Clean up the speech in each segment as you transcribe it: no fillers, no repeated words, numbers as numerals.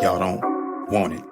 Y'all don't want it.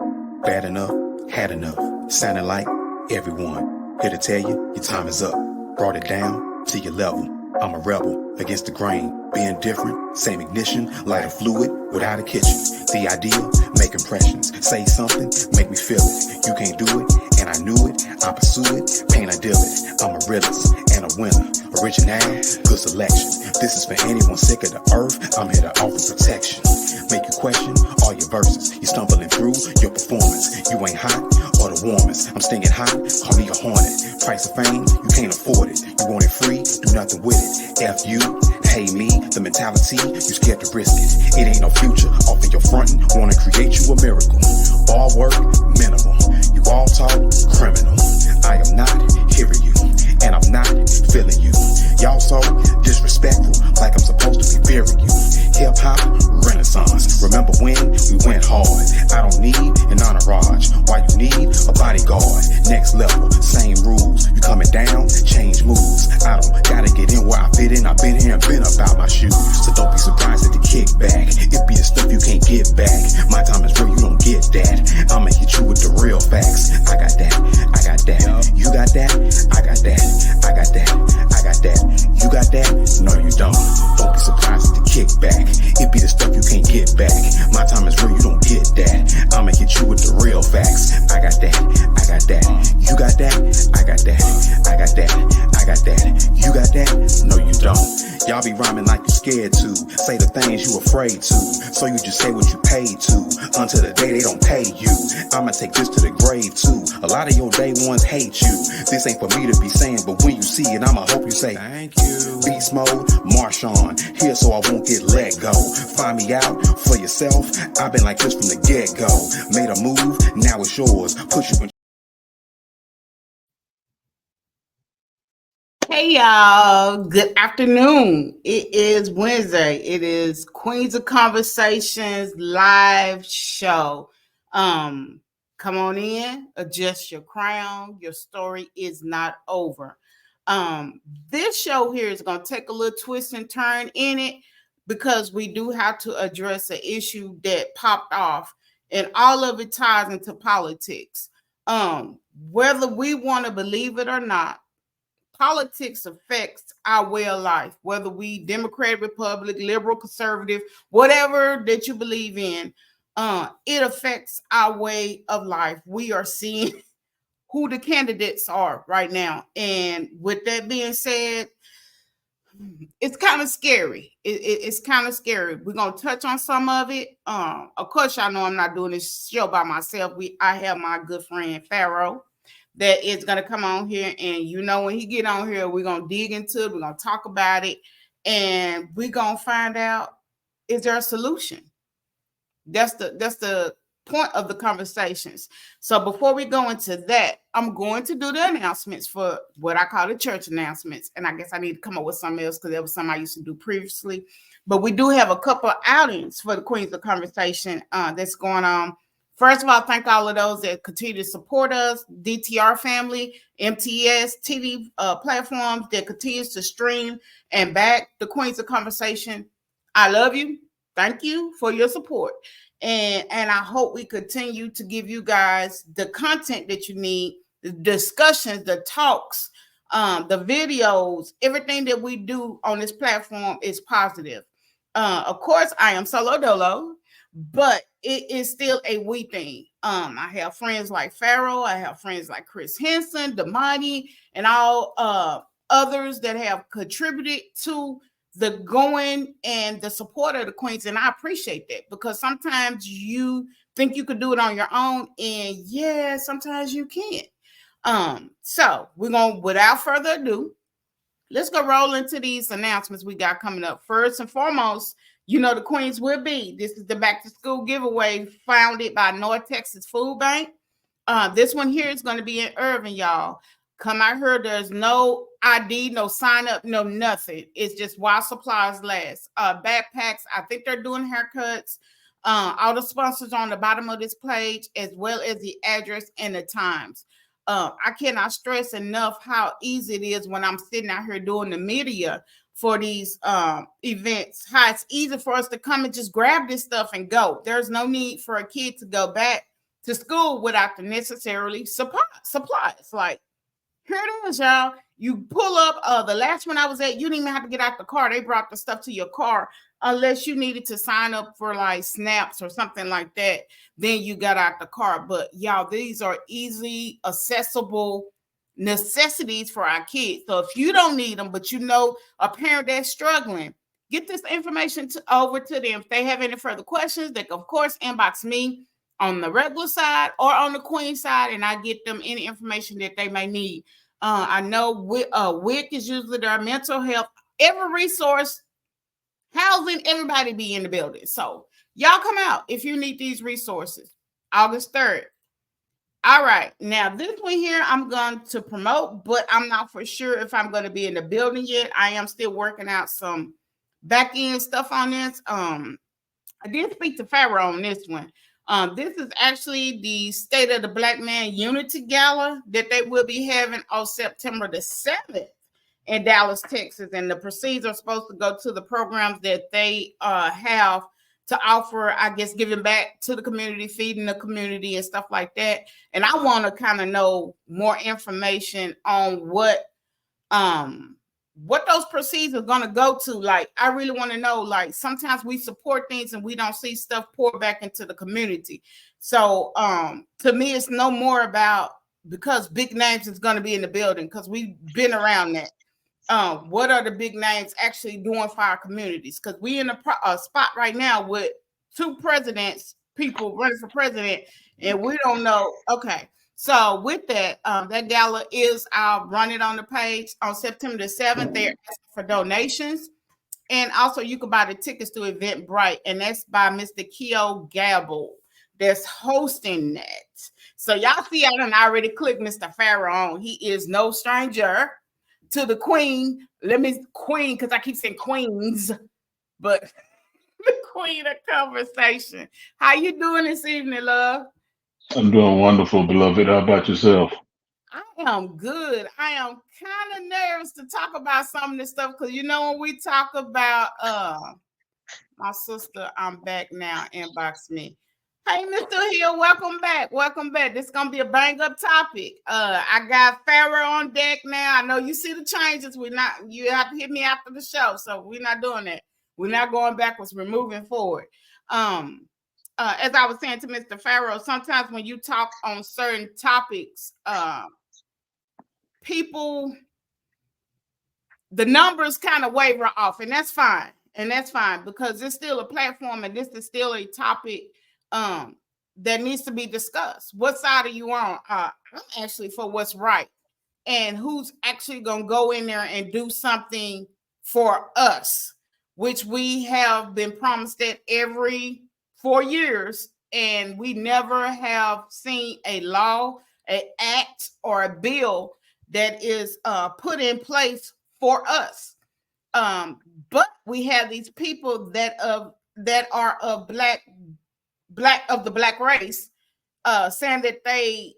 Bad enough, had enough. Sounding like everyone. Here to tell you, your time is up. Brought it down to your level. I'm a rebel against the grain. Being different, same ignition, lighter fluid without a kitchen. The ideal, make impressions. Say something, make me feel it. You can't do it, and I knew it. I pursue it, pain I deal it. I'm a realist and a winner. Original, good selection. This is for anyone sick of the earth. I'm here to offer protection. Make you question all your verses. You stumbling through your performance. You ain't hot or the warmest. I'm stinging hot, call me a hornet. Price of fame, you can't afford it. You want it free, do nothing with it. F you, hey me, the mentality, you scared to risk it. It ain't no future, off of your frontin', wanna create you a miracle. All work, minimal. You all talk, criminal. I am not hearing you, and I'm not feeling you. Y'all so disrespectful, like I'm supposed to be fearing you. Hip-hop, renaissance. Remember when we went hard? I don't need an entourage. Why you need a bodyguard? Next level, same rules. You coming down, change moves. I don't gotta get in where I fit in. I've been here and been about my shoes. So don't be surprised at the kickback. It be the stuff you can't get back. My time is real, you don't get that. I'ma hit you with the real facts. I got that, I got that. You got that, I got that. I got that, I got that. You got that? No, you don't. Don't be surprised at the kickback. It be the stuff you can't get back. My time is real, you don't get that. I'ma hit you with the real facts. I got that, I got that. You got that? I got that, I got that, I got that. You got that? No, you don't. Y'all be rhyming like you scared to. Say the things you afraid to. So you just say what you paid to. Until the day they don't pay you. I'ma take this to the grave too. A lot of your day ones hate you. This ain't for me to be saying, but when you see it, I'ma hope you say thank you. Beast mode, march on. Here so I won't get let go. Find me out for yourself. I've been like this from the get-go. Made a move, now it's yours. Put you in. Hey y'all, good afternoon. It is Wednesday. It is Queens of Conversations live show. Come on in, adjust your crown. Your story is not over. This show here is going to take a little twist and turn in it because we do have to address an issue that popped off, and all of it ties into politics. Whether we want to believe it or not, politics affects our way of life, whether we Democrat, Republic, liberal, conservative, whatever that you believe in. It affects our way of life. We are seeing who the candidates are right now. And with that being said, it's kind of scary. It's kind of scary. We're gonna touch on some of it. Of course, y'all know I'm not doing this show by myself. I have my good friend Pharoah that is gonna come on here, and when he get on here, we're gonna dig into it. We're gonna talk about it, and we're gonna find out, is there a solution? That's the point of the conversations. So before we go into that, I'm going to do the announcements for what I call the church announcements. And I guess I need to come up with something else because that was something I used to do previously. But we do have a couple of outings for the Queens of Conversation that's going on. First of all, thank all of those that continue to support us, DTR family, MTS, TV platforms that continues to stream and back the Queens of Conversation. I love you. Thank you for your support. And I hope we continue to give you guys the content that you need, the discussions, the talks, the videos, everything that we do on this platform is positive. Of course, I am solo dolo, but it is still a we thing. I have friends like Pharoah, I have friends like Chris Henson, Damani, and all others that have contributed to the going and the support of the Queens. And I appreciate that because sometimes you think you could do it on your own, and yeah, sometimes you can't. So we're going to, without further ado, let's go roll into these announcements we got coming up. First and foremost, the Queens will be. This is the back to school giveaway founded by North Texas Food Bank. This one here is going to be in Irving, y'all. Come out here. There's no ID, no sign up, no nothing. It's just while supplies last. Backpacks. I think they're doing haircuts. All the sponsors on the bottom of this page, as well as the address and the times. I cannot stress enough how easy it is when I'm sitting out here doing the media for these events, how it's easy for us to come and just grab this stuff and go. There's no need for a kid to go back to school without the necessarily supplies. Like, here it is, y'all. You pull up. The last one I was at, you didn't even have to get out the car. They brought the stuff to your car, unless you needed to sign up for like snaps or something like that. Then you got out the car. But y'all, these are easily accessible necessities for our kids. So if you don't need them, but you know a parent that's struggling, get this information over to them. If they have any further questions, they can of course inbox me on the regular side or on the queen side, and I get them any information that they may need. I know WIC is usually their mental health, every resource, housing, everybody be in the building. So y'all come out if you need these resources. August 3rd. All right. Now, this one here I'm going to promote, but I'm not for sure if I'm going to be in the building yet. I am still working out some back end stuff on this. I did speak to Pharoah on this one. This is actually the State of the Black Man Unity Gala that they will be having on September the 7th in Dallas, Texas. And the proceeds are supposed to go to the programs that they have to offer, I guess, giving back to the community, feeding the community and stuff like that. And I want to kind of know more information on what those proceeds are going to go to. Like, I really want to know, like, sometimes we support things and we don't see stuff pour back into the community. So to me, it's no more about because big names is going to be in the building, because we've been around that. What are the big names actually doing for our communities? Because we in a spot right now with two people running for president, and we don't know. Okay. So with that, that gala is, I'll run it on the page on September the 7th. They're asking for donations. And also you can buy the tickets to Eventbrite, and that's by Mr. Keo Gabble that's hosting that. So y'all see, I done already clicked Mr. Pharoah on. He is no stranger to the queen. Queen, because I keep saying queens, but the queen of conversation. How you doing this evening, love? I'm doing wonderful, beloved. How about yourself? I am good. I am kind of nervous to talk about some of this stuff, because when we talk about my sister, I'm back now, inbox me. Hey, Mr. Hill, welcome back. Welcome back. This is gonna be a bang up topic. I got Pharoah on deck now. I know you see the changes. You have to hit me after the show, so we're not doing that. We're not going backwards, we're moving forward. As I was saying to Mr. Pharoah, sometimes when you talk on certain topics, people, the numbers kind of waver off, and that's fine. Because it's still a platform, and this is still a topic that needs to be discussed. What side are you on? I'm actually for what's right, and who's actually going to go in there and do something for us, which we have been promised that every 4 years, and we never have seen a law, an act, or a bill that is put in place for us. But we have these people that are of of the black race, saying that they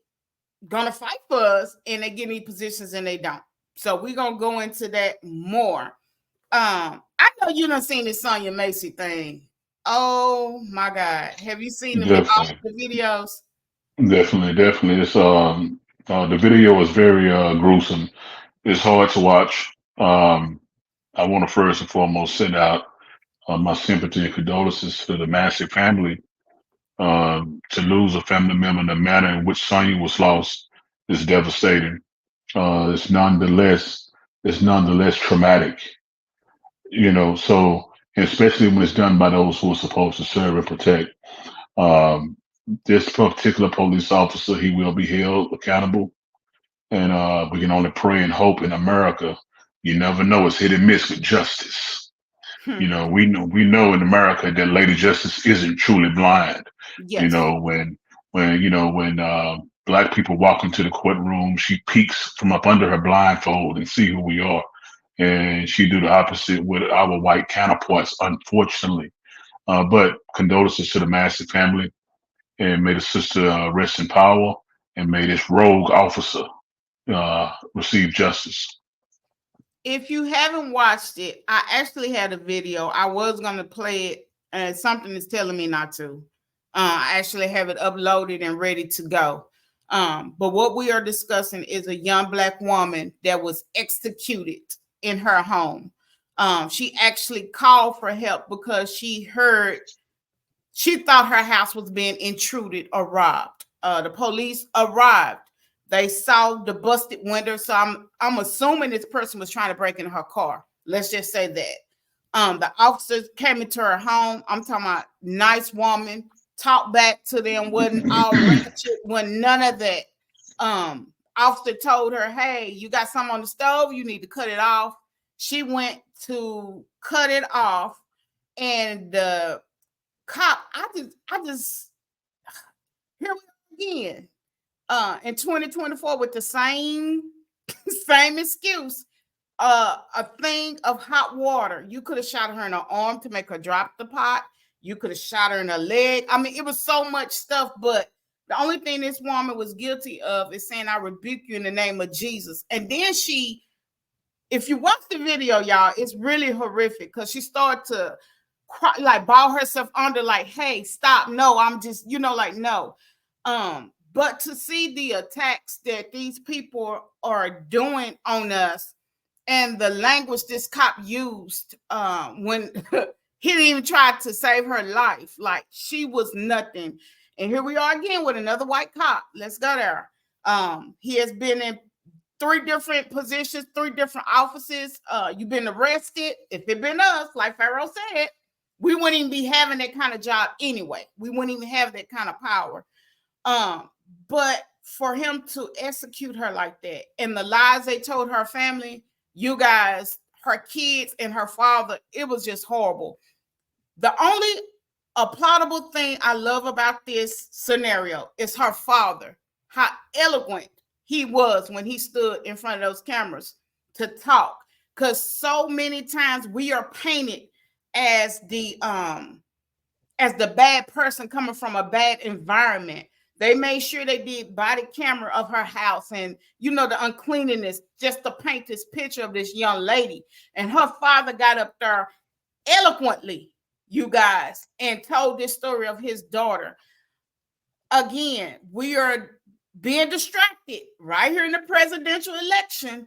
gonna fight for us, and they give me positions and they don't. So we're gonna go into that more. I know you done seen this Sonya Macy thing. Oh my God. Have you seen all Definitely, the videos? definitely. It's the video is very gruesome. It's hard to watch. I want to first and foremost send out my sympathy and condolences to the Massey family. To lose a family member in the manner in which Sonya was lost is devastating. It's nonetheless traumatic. So especially when it's done by those who are supposed to serve and protect. Um, this particular police officer, he will be held accountable, and we can only pray and hope in America. You never know; it's hit and miss with justice. We know in America that Lady Justice isn't truly blind. You Yes. know, when black people walk into the courtroom, she peeks from up under her blindfold and see who we are, and she do the opposite with our white counterparts, unfortunately. But condolences to the Massey family, and may the sister rest in power, and may this rogue officer receive justice. If you haven't watched it, I actually had a video. I was going to play it, and something is telling me not to. I actually have it uploaded and ready to go. But what we are discussing is a young Black woman that was executed in her home. She actually called for help because she thought her house was being intruded or robbed. The police arrived. They saw the busted window. So I'm assuming this person was trying to break into her car. Let's just say that. The officers came into her home. I'm talking about nice woman, talked back to them, wasn't all ratchet, wasn't none of that. Officer told her, hey, you got something on the stove, you need to cut it off. She went to cut it off, and the cop, I just here we go again. In 2024 with the same excuse. A thing of hot water. You could have shot her in her arm to make her drop the pot. You could have shot her in her leg. I mean, it was so much stuff, but the only thing this woman was guilty of is saying, I rebuke you in the name of Jesus. And then if you watch the video, y'all, it's really horrific because she started to cry, like ball herself under, like, hey, stop. No, I'm just, like, no. But to see the attacks that these people are doing on us and the language this cop used when he didn't even try to save her life, like she was nothing. And here we are again with another white cop. Let's go there. He has been in 3 different positions, 3 different offices. You've been arrested. If it been us, like Pharoah said, we wouldn't even be having that kind of job anyway. We wouldn't even have that kind of power. But for him to execute her like that and the lies they told her family, you guys, her kids and her father, it was just horrible. The only applaudable thing I love about this scenario is her father, how eloquent he was when he stood in front of those cameras to talk. Because so many times we are painted as the bad person coming from a bad environment. They made sure they did body camera of her house and, the uncleanliness, just to paint this picture of this young lady. And her father got up there eloquently, you guys, and told this story of his daughter. Again, we are being distracted right here in the presidential election.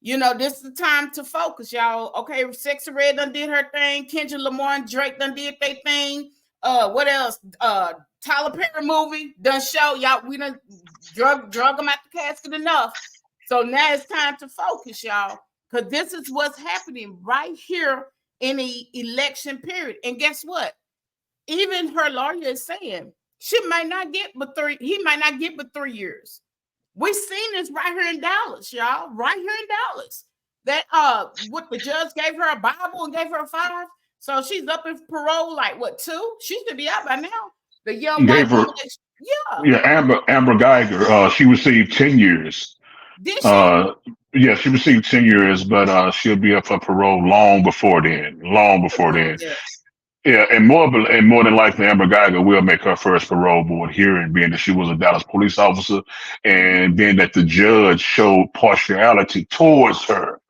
This is the time to focus, y'all. Okay, Sexy Red done did her thing. Kendrick Lamar and Drake done did their thing. What else? Tyler Perry movie done show y'all. We done drug them out the casket enough. So now it's time to focus, y'all, because this is what's happening right here in the election period. And guess what? Even her lawyer is saying he might not get but 3 years. We seen this right here in Dallas, y'all. Right here in Dallas. That what the judge gave her a Bible and gave her 5. So she's up in parole, like what, 2? She should be out by now. The young white woman, Amber Geiger. She received 10 years. Did she? Yeah, she received 10 years, but she'll be up for parole long before then. Yeah, and more than likely, Amber Geiger will make her first parole board hearing, being that she was a Dallas police officer, and being that the judge showed partiality towards her.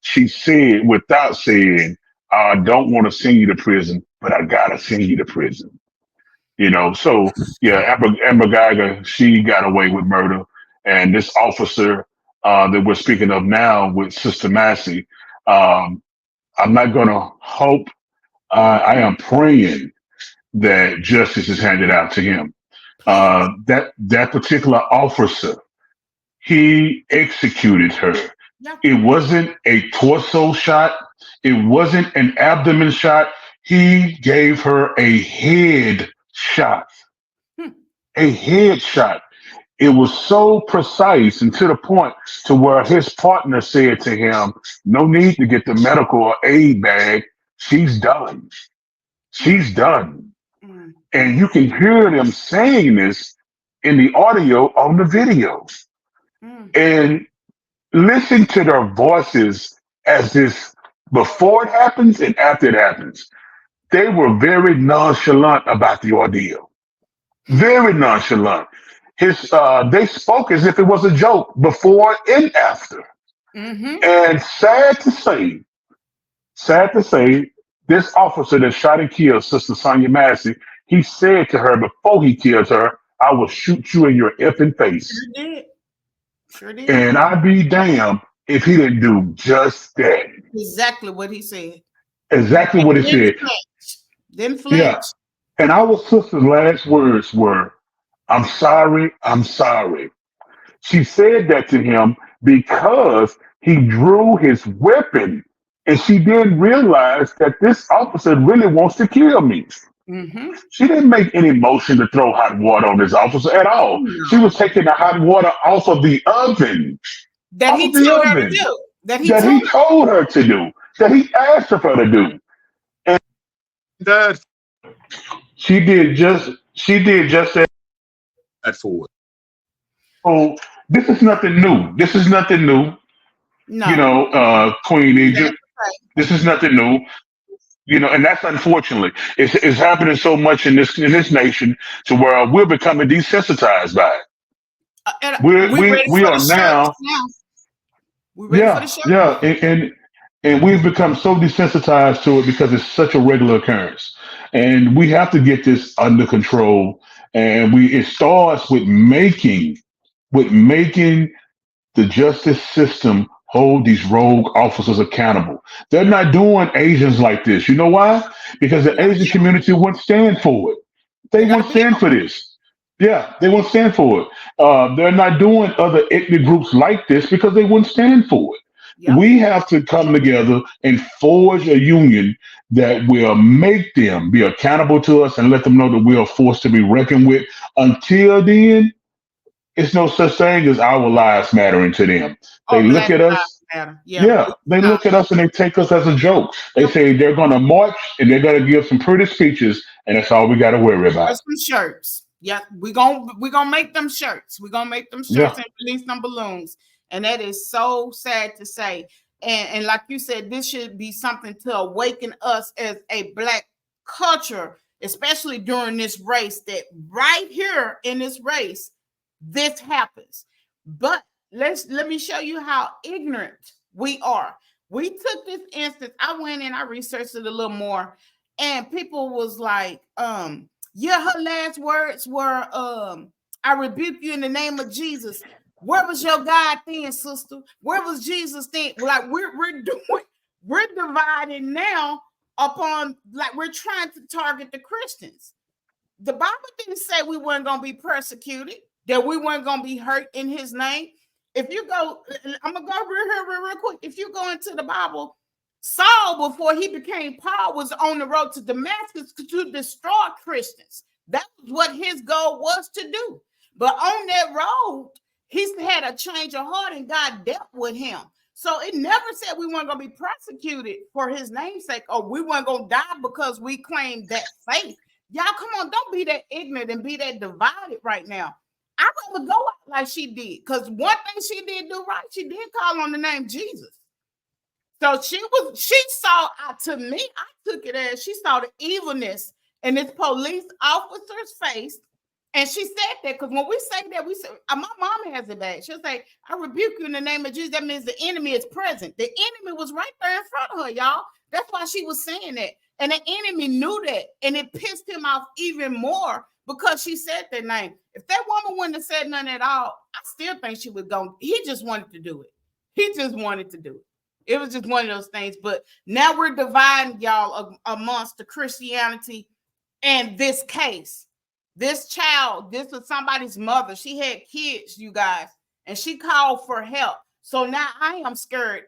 She said, without saying, I don't want to send you to prison, but I gotta send you to prison. So yeah, Amber Geiger, she got away with murder, and this officer that we're speaking of now with Sister Massey, I'm not gonna hope. I am praying that justice is handed out to him. That particular officer, he executed her. It wasn't a torso shot. It wasn't an abdomen shot. He gave her a head shot. A head shot. It was so precise and to the point to where his partner said to him, no need to get the medical or aid bag. She's done. She's done. And you can hear them saying this in the audio on the video. And listen to their voices as this, before it happens and after it happens. They were very nonchalant about the ordeal. Very nonchalant. They spoke as if it was a joke before and after. Mm-hmm. And sad to say, this officer that shot and killed Sister Sonia Massey, he said to her before he killed her, "I will shoot you in your effing face." Sure did. Sure did. And I'd be damned if he didn't do just that. Exactly what he said. Exactly And what he then said. flinch. Then Yeah. flinch. And our sister's last words were, "I'm sorry, I'm sorry." She said that to him because he drew his weapon. And she didn't realize that this officer really wants to kill me. Mm-hmm. She didn't make any motion to throw hot water on this officer at all. She No. was taking the hot water off of the oven, That off he of the told her to oven do. That he that told he told her to do, that he asked her to do. And that she did just that for it. So this is nothing new. This is nothing new. no. Queen That's Egypt. right. This is nothing new. And that's unfortunately it's happening so much in this nation to where we're becoming desensitized by it. And We we we ready we for the are shirts now, now. We ready for the yeah, shirt? yeah, and we've become so desensitized to it because it's such a regular occurrence, and we have to get this under control. And it starts with making the justice system hold these rogue officers accountable. They're not doing Asians like this. You know why? Because They the gotta Asian be on. community won't stand for it. They They gotta won't be stand on. for this. Yeah, they won't stand for it. They're not doing other ethnic groups like this because they wouldn't stand for it. Yep. We have to come together and forge a union that will make them be accountable to us and let them know that we are forced to be reckoned with. Until then, it's no such thing as our lives mattering to them. They Oh, look Black at Lives us, Matter. Yeah, yeah, big they time. look at us and they take us as a joke. They Yep. say they're going to march and they're going to give some pretty speeches, and that's all we got to worry Or about. some shirts. Yeah, we gonna make them shirts. We're gonna make them shirts Yeah, and release them balloons. And that is so sad to say. And like you said, this should be something to awaken us as a black culture, especially during this race, that right here in this race, this happens. But let me show you how ignorant we are. We took this instance. I went and I researched it a little more, and people was like, yeah, her last words were, I rebuke you in the name of Jesus. Where was your God then, sister? Where was Jesus then? Like we're dividing now upon, like, we're trying to target the Christians. The Bible didn't say we weren't going to be persecuted, that we weren't going to be hurt in his name. If you go, I'm going to go real quick. If you go into the Bible, Saul, before he became Paul, was on the road to Damascus to destroy Christians. That was what his goal was to do. But on that road, he had a change of heart and God dealt with him. So it never said we weren't going to be persecuted for his namesake, or we weren't going to die because we claimed that faith. Y'all, come on, don't be that ignorant and be that divided right now. I'd rather go out like she did, because one thing she did do right, she did call on the name Jesus. So she saw, to me, I took it as she saw the evilness in this police officer's face. And she said that because when we say that, we say, my mom has it bad. She'll say, I rebuke you in the name of Jesus. That means the enemy is present. The enemy was right there in front of her, y'all. That's why she was saying that. And the enemy knew that. And it pissed him off even more because she said that name. If that woman wouldn't have said nothing at all, I still think she would go. He just wanted to do it. He just wanted to do it. It was just one of those things. But now we're dividing, y'all, amongst the Christianity and this case. This child, this was somebody's mother. She had kids, you guys, and she called for help. So now I am scared.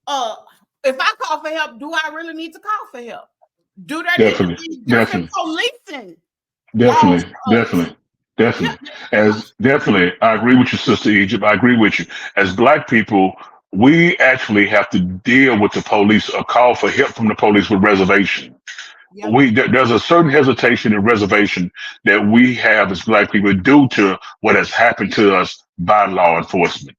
If I call for help, do I really need to call for help? Do there need to definitely, be different definitely, policing laws definitely, for us? definitely, Yeah. definitely. I agree with you, Sister Egypt. I agree with you. As Black people, we actually have to deal with the police or call for help from the police with reservation. Yep. There's a certain hesitation and reservation that we have as Black people due to what has happened to us by law enforcement.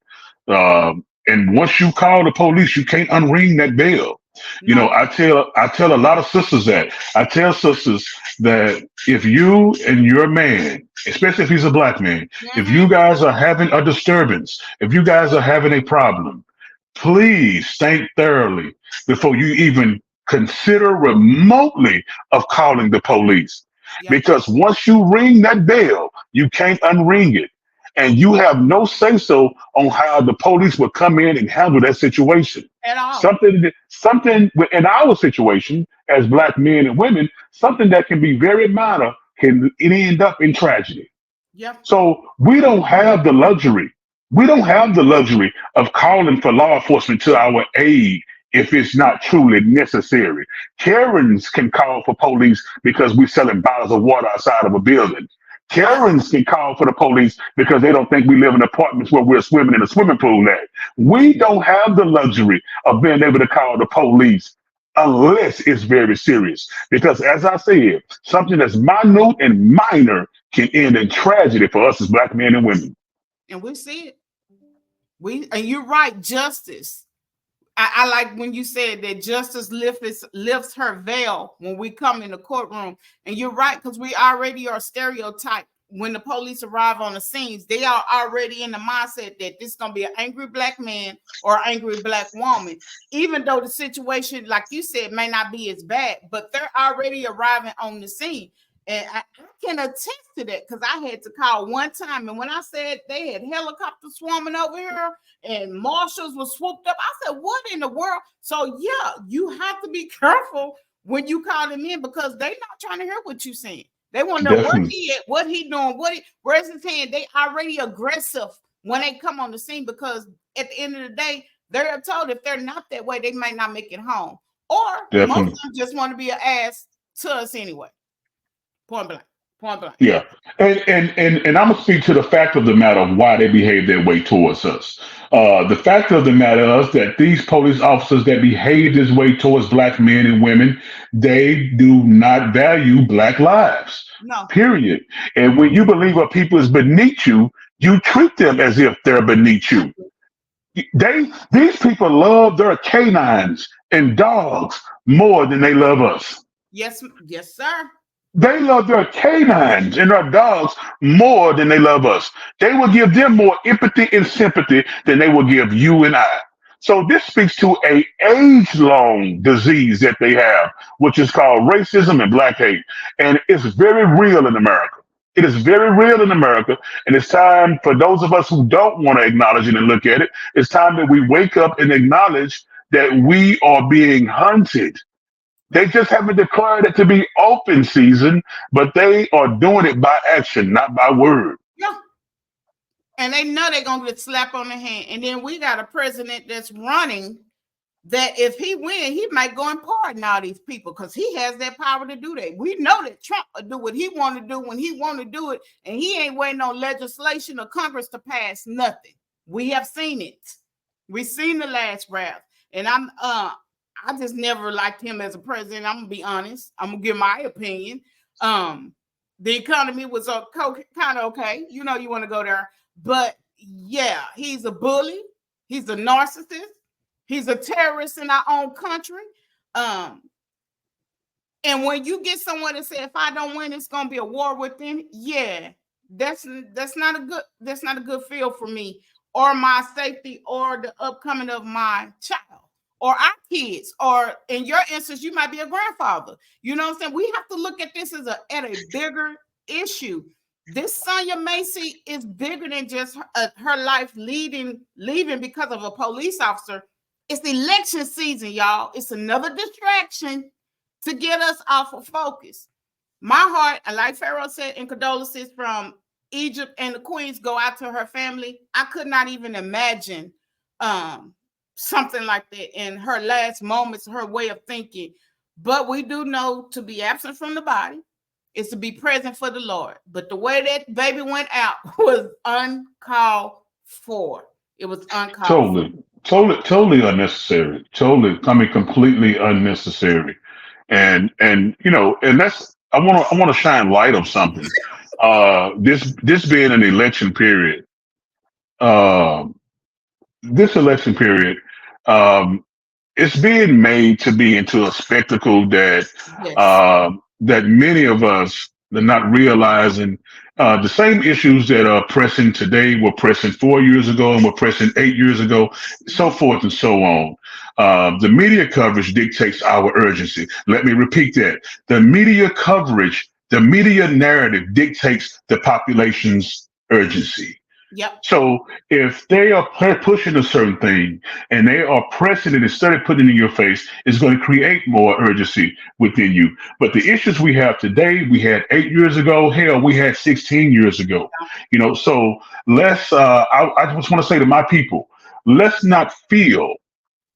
And once you call the police, you can't unring that bell. No. I tell a lot of sisters that. I tell sisters that if you and your man, especially if he's a Black man, if Mm-hmm. you guys are having a disturbance, if you guys are having a problem, please think thoroughly before you even consider remotely of calling the police. Yep. Because once you ring that bell, you can't unring it. And you have no say so on how the police will come in and handle that situation. At all. Something in our situation as black men and women, something that can be very minor can end up in tragedy. Yep. So we don't have the luxury. We don't have the luxury of calling for law enforcement to our aid if it's not truly necessary. Karens can call for police because we're selling bottles of water outside of a building. Yep. Karens can call for the police because they don't think we live in apartments where we're swimming in a swimming pool at. We don't have the luxury of being able to call the police unless it's very serious. Because as I said, something that's minute and minor can end in tragedy for us as black men and women. And we see it. And you're right, justice. I like when you said that justice lifts her veil when we come in the courtroom. And you're right, because we already are stereotyped. When the police arrive on the scenes, they are already in the mindset that this is going to be an angry black man or angry black woman, even though the situation, like you said, may not be as bad, but they're already arriving on the scene. And I can attest to that because I had to call one time. And when I said they had helicopters swarming over here and marshals were swooped up, I said, what in the world? So, yeah, you have to be careful when you call them in because they're not trying to hear what you're saying. They want to know what he doing, where's his hand. They already aggressive when they come on the scene because at the end of the day, they're told if they're not that way, they might not make it home. Or most of them just want to be an ass to us anyway. Point blank. Yeah. And I'm gonna speak to the fact of the matter of why they behave that way towards us. The fact of the matter is that these police officers that behave this way towards black men and women, they do not value black lives. No. Period. And when you believe a people is beneath you, you treat them as if they're beneath you. These people love their canines and dogs more than they love us. Yes, sir. They love their canines and their dogs more than they love us. They will give them more empathy and sympathy than they will give you and I. So this speaks to a age-long disease that they have, which is called racism and black hate. And it's very real in America. It is very real in America. And it's time for those of us who don't want to acknowledge it and look at it, it's time that we wake up and acknowledge that we are being hunted. They just haven't declared it to be open season, but they are doing it by action, not by word. Yeah. And they know they're going to get slapped on the hand. And then we got a president that's running that if he wins, he might go and pardon all these people because he has that power to do that. We know that Trump will do what he want to do when he want to do it. And he ain't waiting on legislation or Congress to pass nothing. We have seen it. We've seen the last draft. And I just never liked him as a president. I'm gonna be honest. I'm gonna give my opinion. The economy was kind of okay. You know, you want to go there, but yeah, he's a bully. He's a narcissist. He's a terrorist in our own country. And when you get someone to say, "If I don't win, it's gonna be a war within," yeah, that's not a good feel for me or my safety or the upcoming of my child. Or our kids, or in your instance, you might be a grandfather. You know what I'm saying? We have to look at this as at a bigger issue. This Sonia Macy is bigger than just her life leaving because of a police officer. It's election season, y'all. It's another distraction to get us off of focus. My heart, and like Pharoah said, and condolences from Egypt and the Queens go out to her family. I could not even imagine something like that in her last moments, her way of thinking. But we do know to be absent from the body is to be present for the Lord. But the way that baby went out was uncalled for. It was uncalled for. Totally unnecessary. Completely unnecessary. And you know, and that's I want to shine light on something. This being an election period. This election period, it's being made to be into a spectacle that Yes. that many of us They're not realizing the same issues that are pressing today were pressing 4 years ago and were pressing 8 years ago, so forth and so on. The media coverage dictates our urgency. Let me repeat that. The media coverage, the media narrative dictates the population's urgency. Yep. So if they are pushing a certain thing and they are pressing it instead of putting it in your face, it's going to create more urgency within you. But the issues we have today, we had 8 years ago. Hell, we had 16 years ago. So let's. I just want to say to my people, let's not feel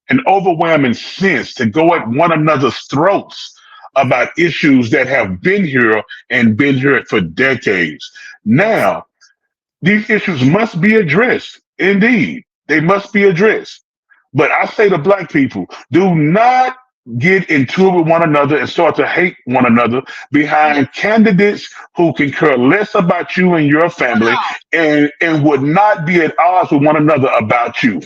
an overwhelming sense to go at one another's throats about issues that have been here and been here for decades. Now, these issues must be addressed. Indeed, they must be addressed. But I say to black people, do not get into it with one another and start to hate one another behind candidates who can care less about you and your family and would not be at odds with one another about you.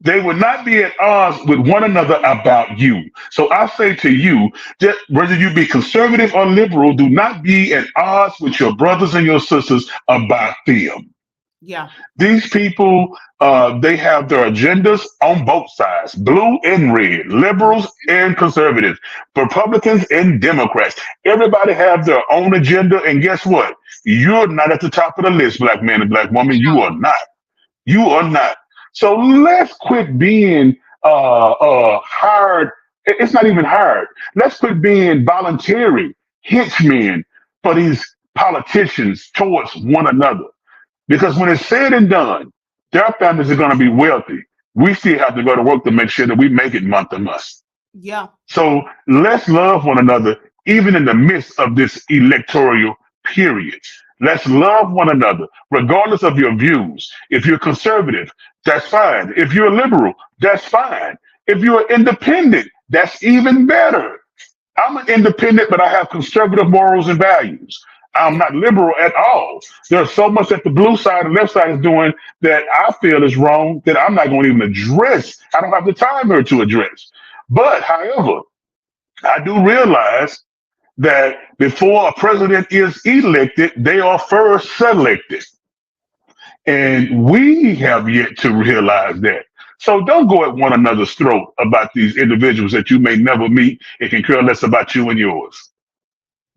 They would not be at odds with one another about you. So I say to you, that whether you be conservative or liberal, do not be at odds with your brothers and your sisters about them. Yeah. These people, they have their agendas on both sides, blue and red, liberals and conservatives, Republicans and Democrats. Everybody have their own agenda. And guess what? You're not at the top of the list, black man and black woman. You are not. You are not. So let's quit being hired. It's not even hired. Let's quit being voluntary henchmen for these politicians towards one another. Because when it's said and done, their families are going to be wealthy. We still have to go to work to make sure that we make it month to month. Yeah. So let's love one another, even in the midst of this electoral period. Let's love one another, regardless of your views. If you're conservative, that's fine. If you're a liberal, that's fine. If you're independent, that's even better. I'm an independent, but I have conservative morals and values. I'm not liberal at all. There's so much that the blue side and left side is doing that I feel is wrong that I'm not going to even address. I don't have the time here to address. But, however, I do realize that before a president is elected, they are first selected. And we have yet to realize that. So don't go at one another's throat about these individuals that you may never meet and can care less about you and yours.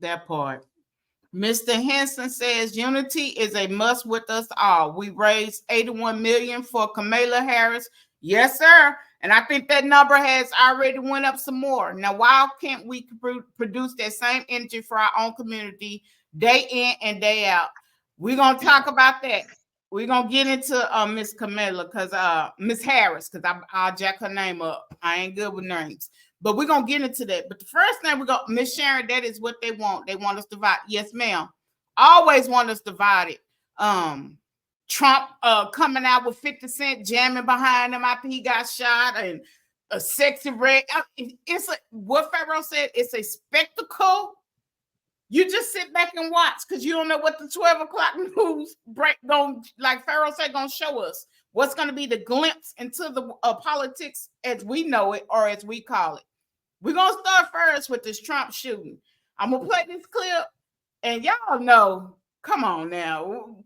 That part. Mr. Henson says unity is a must with us all. We raised $81 million for Kamala Harris. Yes, sir. And I think that number has already went up some more. Now, why can't we produce that same energy for our own community day in and day out? We're going to talk about that. We're going to get into Miss Kamala, because Miss Harris, because I'll jack her name up. I ain't good with names. But we're going to get into that. But the first thing we go, Miss Sharon, that is what they want. They want us divided. Yes, ma'am. Always want us divided. Trump coming out with 50 Cent jamming behind him after he got shot, and a sexy red. It's what Pharoah said. It's a spectacle. You just sit back and watch, because you don't know what the 12 o'clock news break going, like Pharoah said, going to show us. What's going to be the glimpse into the politics as we know it, or as we call it. We're going to start first with this Trump shooting. I'm going to play this clip, and y'all know, come on now.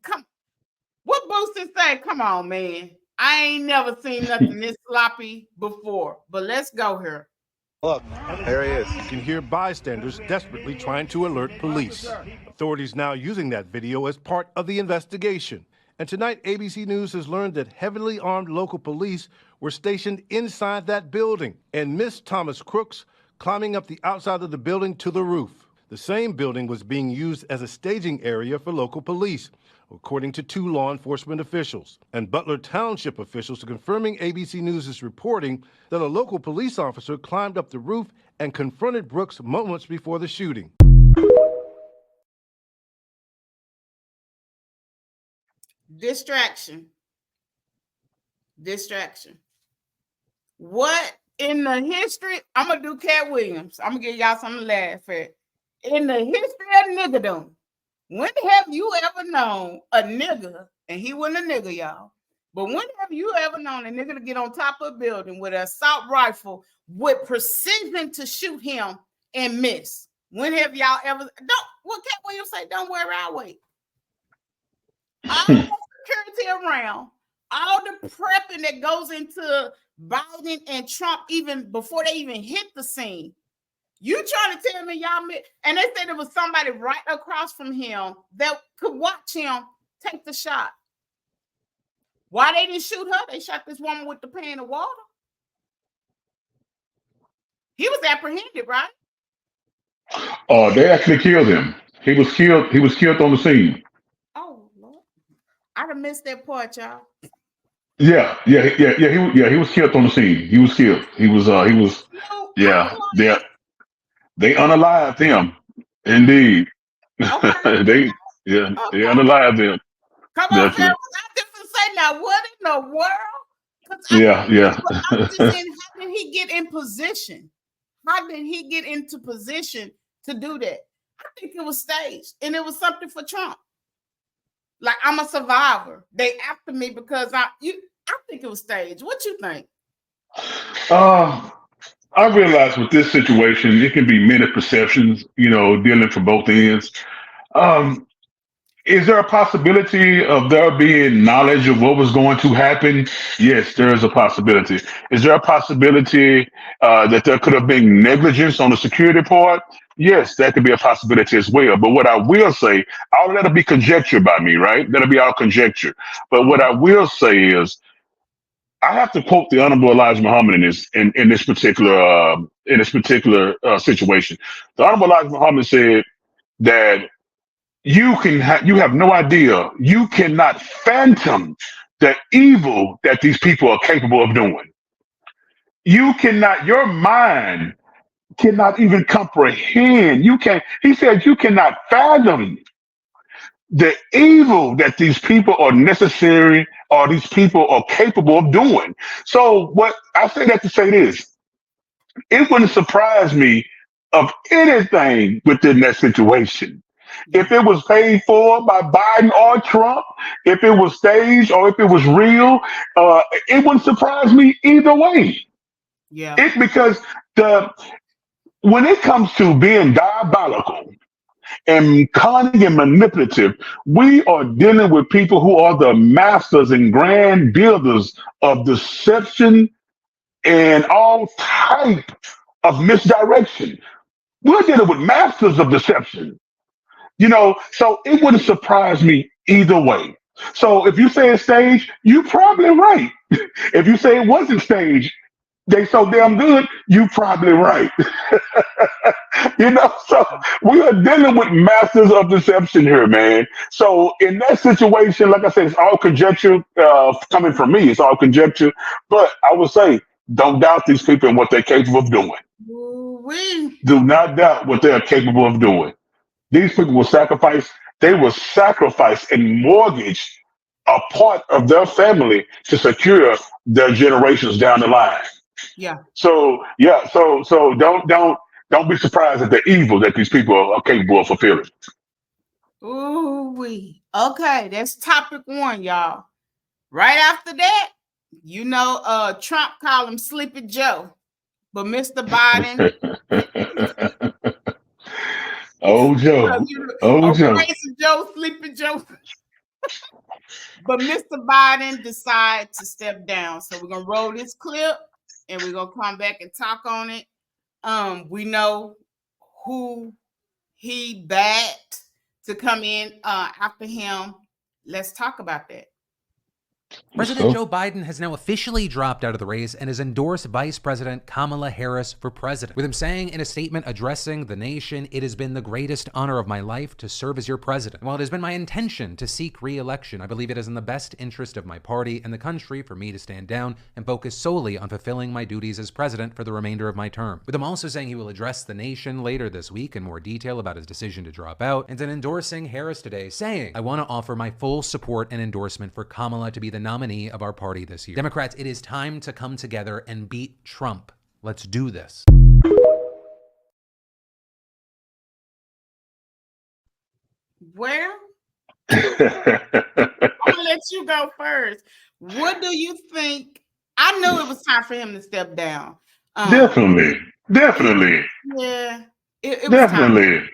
What Booster say? Come on, man. I ain't never seen nothing this sloppy before, but let's go here. Look, there he is. You can hear bystanders desperately trying to alert police. Authorities now using that video as part of the investigation. And tonight, ABC News has learned that heavily armed local police were stationed inside that building and missed Thomas Crooks climbing up the outside of the building to the roof. The same building was being used as a staging area for local police, according to 2 law enforcement officials. And Butler Township officials are confirming ABC News' reporting that a local police officer climbed up the roof and confronted Brooks moments before the shooting. Distraction. What in the history? I'm going to do Cat Williams. I'm going to give y'all something to laugh at. In the history of niggerdom, when have you ever known a nigger, and he wasn't a nigger, y'all, but when have you ever known a nigger to get on top of a building with an assault rifle with precision to shoot him and miss? When have y'all ever? what Cat Williams say? Don't worry, I'll wait. All the security around, all the prepping that goes into Biden and Trump, even before they even hit the scene. You trying to tell me y'all? And they said there was somebody right across from him that could watch him take the shot. Why they didn't shoot her? They shot this woman with the pan of water. He was apprehended, right? They actually killed him. He was killed. He was killed on the scene. Oh Lord, I done missed that part, y'all. Yeah. He was killed on the scene. He was killed. He was. No, Yeah. They unalived him. Indeed. okay. They unalived him. Come on, Pharoah. Definitely. I just say now, what in the world? Yeah. I'm just saying, how did he get in position? How did he get into position to do that? I think it was staged, and it was something for Trump. Like, I'm a survivor. They after me because I think it was staged. What you think? I realize with this situation, it can be many perceptions, dealing from both ends. Um, is there a possibility of there being knowledge of what was going to happen? Yes, there is a possibility. Is there a possibility that there could have been negligence on the security part? Yes, that could be a possibility as well. But what I will say, all of that'll be conjecture by me, right? That'll be all conjecture. But what I will say is, I have to quote the Honorable Elijah Muhammad in this particular situation. The Honorable Elijah Muhammad said that you have no idea, you cannot fathom the evil that these people are capable of doing. Your mind cannot even comprehend. He said you cannot fathom the evil that these people are necessary or these people are capable of doing. So what I say that to say this, it wouldn't surprise me of anything within that situation. If it was paid for by Biden or Trump, if it was staged or if it was real, it wouldn't surprise me either way. Yeah. It's because when it comes to being diabolical and cunning and manipulative, we are dealing with people who are the masters and grand builders of deception and all type of misdirection. We're dealing with masters of deception. So it wouldn't surprise me either way. So if you say it's staged, you're probably right. If you say it wasn't staged, they so damn good, you probably right. So we are dealing with masters of deception here, man. So in that situation, like I said, it's all conjecture coming from me. It's all conjecture. But I would say, don't doubt these people and what they're capable of doing. Ooh-wee. Do not doubt what they are capable of doing. These people will sacrifice. They will sacrifice and mortgage a part of their family to secure their generations down the line. Yeah. So yeah. So don't be surprised at the evil that these people are capable of fulfilling. Ooh-wee. Okay, that's topic one, y'all. Right after that, Trump called him Sleepy Joe, but Mr. Biden. Oh, Joe. Oh, Joe. Crazy Joe, Sleepy Joe. But Mr. Biden decided to step down. So we're going to roll this clip and we're going to come back and talk on it. We know who he backed to come in after him. Let's talk about that. President Joe Biden has now officially dropped out of the race and has endorsed Vice President Kamala Harris for president, with him saying in a statement addressing the nation, "It has been the greatest honor of my life to serve as your president. And while it has been my intention to seek re-election, I believe it is in the best interest of my party and the country for me to stand down and focus solely on fulfilling my duties as president for the remainder of my term." With him also saying he will address the nation later this week in more detail about his decision to drop out, and then endorsing Harris today, saying, "I want to offer my full support and endorsement for Kamala to be the nominee of our party this year. Democrats, it is time to come together and beat Trump. Let's do this." Well, I'm gonna let you go first. What do you think? I knew it was time for him to step down. Definitely. Yeah, it was time.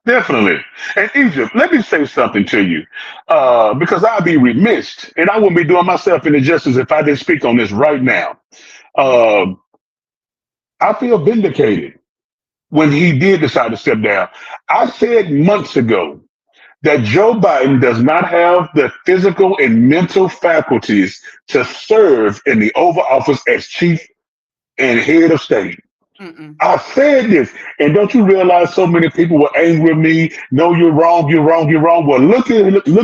Definitely. And Egypt, let me say something to you, because I'd be remiss and I wouldn't be doing myself any justice if I didn't speak on this right now. Uh, I feel vindicated when he did decide to step down. I said months ago that Joe Biden does not have the physical and mental faculties to serve in the Oval Office as chief and head of state. Mm-mm. I said this, and don't you realize so many people were angry with me? No, you're wrong, you're wrong, you're wrong. Well, look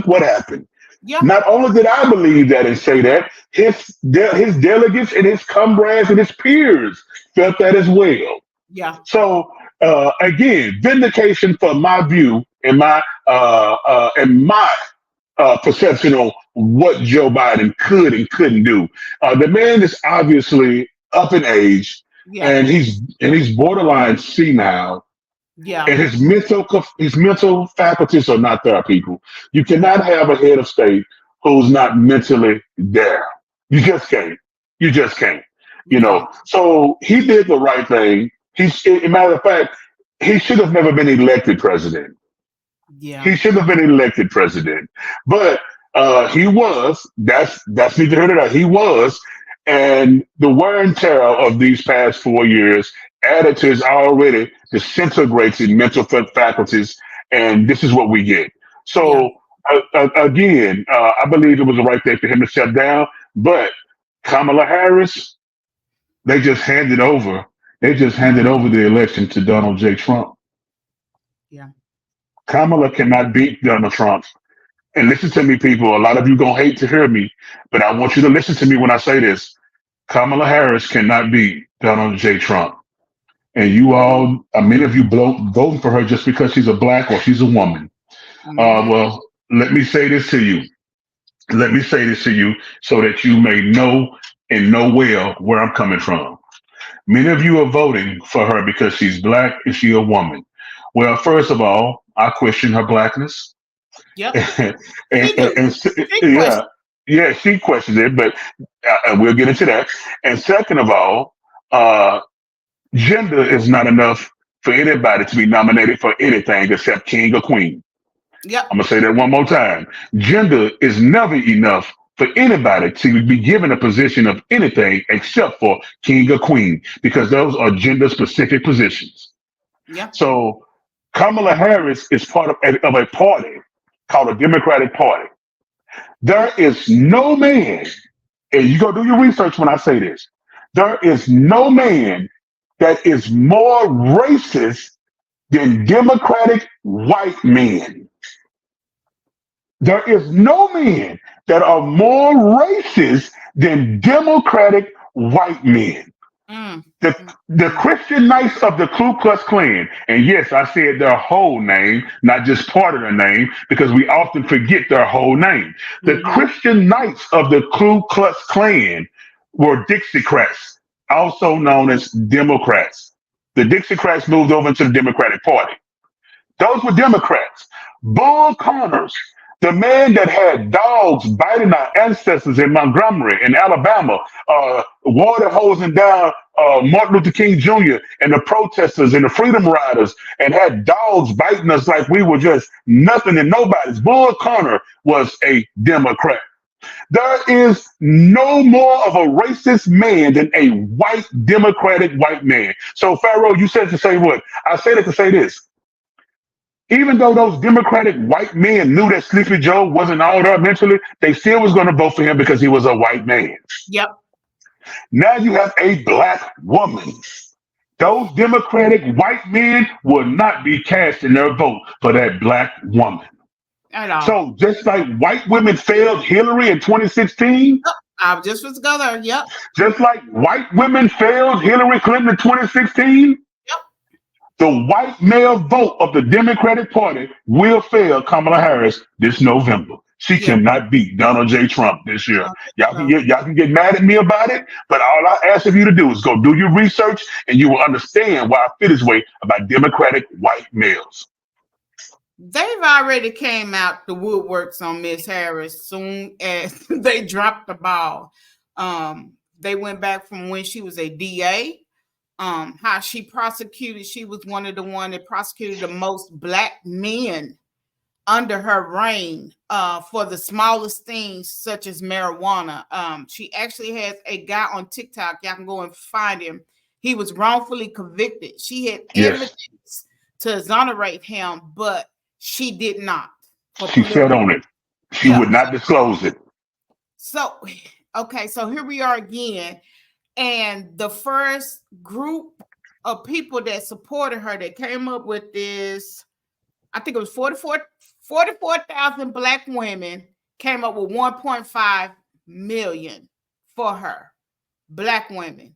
what happened. Yeah. Not only did I believe that and say that, his delegates and his comrades and his peers felt that as well. Yeah. So again, vindication for my view and my perception on what Joe Biden could and couldn't do. The man is obviously up in age, Yeah. and he's borderline senile, Yeah. and his mental faculties are not there. People, you cannot have a head of state who's not mentally there. You just can't. You just can't. You know. So he did the right thing. As a matter of fact, he should have never been elected president. Yeah. He should have been elected president, but he was. That's neither here nor there. He was, and the wear and tear of these past 4 years added to his already disintegrated mental faculties, and this is what we get. Yeah. So again, I believe it was the right thing for him to step down, but Kamala Harris, they just handed over. They just handed over the election to Donald J. Trump. Yeah. Kamala cannot beat Donald Trump. And listen to me, people. A lot of you gonna hate to hear me, but I want you to listen to me when I say this. Kamala Harris cannot beat Donald J. Trump. And you all, many of you voting for her just because she's a black or she's a woman. Well, let me say this to you. Let me say this to you so that you may know and know well where I'm coming from. Many of you are voting for her because she's black and she's a woman. Well, first of all, I question her blackness. Yep. and, She do. and, yeah, she questions it, but we'll get into that. And second of all, gender is not enough for anybody to be nominated for anything except king or queen. Yep. I'm gonna say that one more time. Gender is never enough for anybody to be given a position of anything except for king or queen, because those are gender specific positions. Yeah. So Kamala Harris is part of a party called the Democratic Party. There is no man, and you go do your research when I say this, there is no man that is more racist than Democratic white men. There is no men that are more racist than Democratic white men. The Christian Knights of the Ku Klux Klan, and yes, I said their whole name, not just part of their name, because we often forget their whole name. The Christian Knights of the Ku Klux Klan were Dixiecrats, also known as Democrats. The Dixiecrats moved over into the Democratic Party. Those were Democrats. Bull Connors, the man that had dogs biting our ancestors in Montgomery, in Alabama, water hosing down Martin Luther King Jr. and the protesters and the Freedom Riders, and had dogs biting us like we were just nothing and nobody's. Bull Connor was a Democrat. There is no more of a racist man than a white Democratic white man. So, Pharoah, you said to say what? I said it to say this. Even though those Democratic white men knew that Sleepy Joe wasn't all there mentally, they still was going to vote for him because he was a white man. Yep. Now you have a black woman. Those Democratic white men will not be casting their vote for that black woman. At all. So just like white women failed Hillary in 2016, I just was go there. Yep. just like white women failed Hillary Clinton in 2016, the white male vote of the Democratic Party will fail Kamala Harris this November. She cannot beat Donald J. Trump this year. Y'all can get mad at me about it, but all I ask of you to do is go do your research, and you will understand why I feel this way about Democratic white males. They've already came out the woodworks on Miss Harris soon as they dropped the ball. They went back from when she was a DA. how she was one of the one that prosecuted the most black men under her reign for the smallest things such as marijuana. She actually has a guy on TikTok. Y'all can go and find him. He was wrongfully convicted. She had evidence to exonerate him, but she did not. She sat on it. She would not disclose it. So, okay, so here we are again. And the first group of people that supported her, that came up with this, I think it was 44,000 black women came up with 1.5 million for her, black women.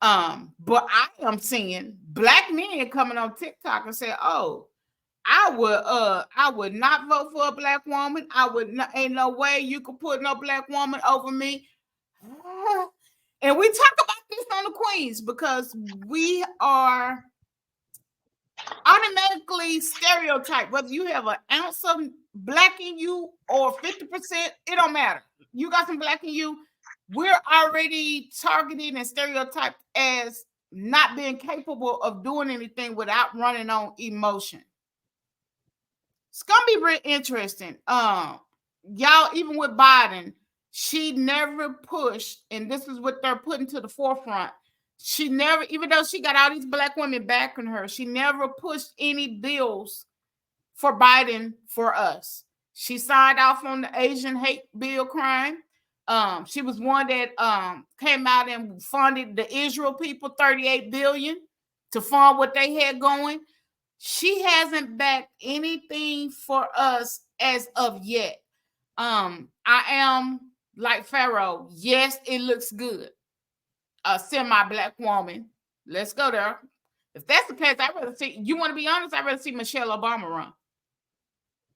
But I am seeing black men coming on TikTok and say, "Oh, I would not vote for a black woman. I would not, ain't no way you could put no black woman over me." And we talk about this on the Queens because we are automatically stereotyped. Whether you have an ounce of black in you or 50%, it don't matter. You got some black in you, we're already targeted and stereotyped as not being capable of doing anything without running on emotion. It's gonna be very interesting. Y'all, even with Biden, she never pushed, and this is what they're putting to the forefront. She never, even though she got all these black women backing her, she never pushed any bills for Biden for us. She signed off on the Asian hate bill crime. She was one that came out and funded the Israel people $38 billion to fund what they had going. She hasn't backed anything for us as of yet. I am like Pharoah. Yes, it looks good. A semi-black woman. Let's go there. If that's the case, I'd rather see, you want to be honest, I'd rather see Michelle Obama run.